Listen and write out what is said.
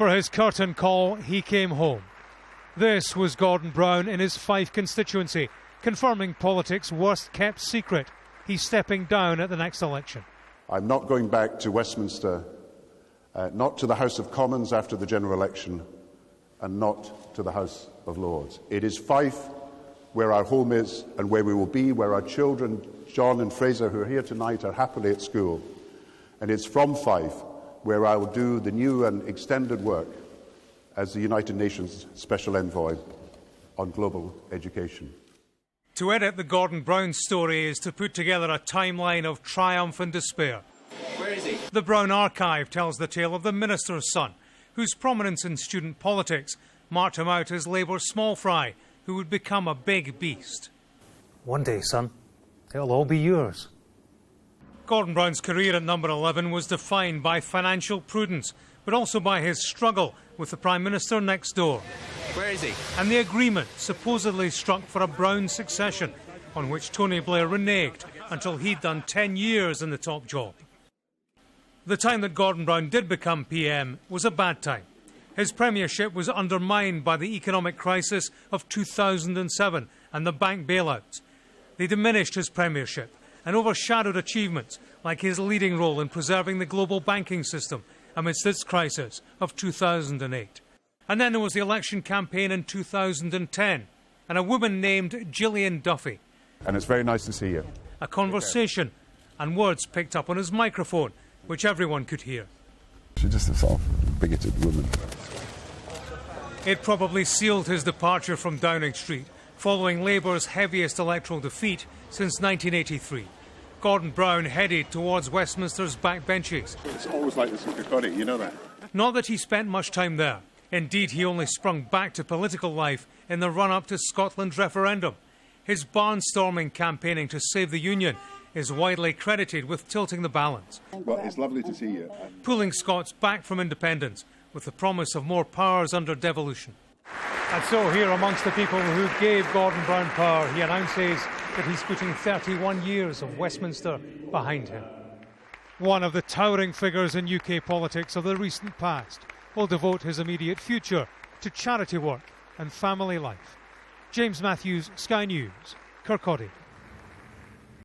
For his curtain call, he came home. This was Gordon Brown in his Fife constituency, confirming politics' worst-kept secret. He's stepping down at the next election. I'm not going back to Westminster, not to the House of Commons after the general election, and not to the House of Lords. It is Fife where our home is and where we will be, where our children, John and Fraser, who are here tonight, are happily at school. And it's from Fife where I will do the new and extended work as the United Nations Special Envoy on global education. To edit the Gordon Brown story is to put together a timeline of triumph and despair. Where is he? The Brown Archive tells the tale of the minister's son, whose prominence in student politics marked him out as Labour's small fry, who would become a big beast. One day, son, it'll all be yours. Gordon Brown's career at number 11 was defined by financial prudence, but also by his struggle with the Prime Minister next door. Where is he? And the agreement supposedly struck for a Brown succession, on which Tony Blair reneged until he'd done 10 years in the top job. The time that Gordon Brown did become PM was a bad time. His premiership was undermined by the economic crisis of 2007 and the bank bailouts. They diminished his premiership and overshadowed achievements like his leading role in preserving the global banking system amidst its crisis of 2008. And then there was the election campaign in 2010 and a woman named Gillian Duffy. And it's very nice to see you. A conversation and words picked up on his microphone, which everyone could hear. She's just a sort of bigoted woman. It probably sealed his departure from Downing Street, following Labour's heaviest electoral defeat since 1983. Gordon Brown headed towards Westminster's backbenches. It's always like this in Kirkcaldy, you know that. Not that he spent much time there. Indeed, he only sprung back to political life in the run-up to Scotland's referendum. His barnstorming campaigning to save the Union is widely credited with tilting the balance. Well, it's lovely to see you. Pulling Scots back from independence with the promise of more powers under devolution. And so here amongst the people who gave Gordon Brown power, he announces that he's putting 31 years of Westminster behind him. One of the towering figures in UK politics of the recent past will devote his immediate future to charity work and family life. James Matthews, Sky News, Kirkcaldy.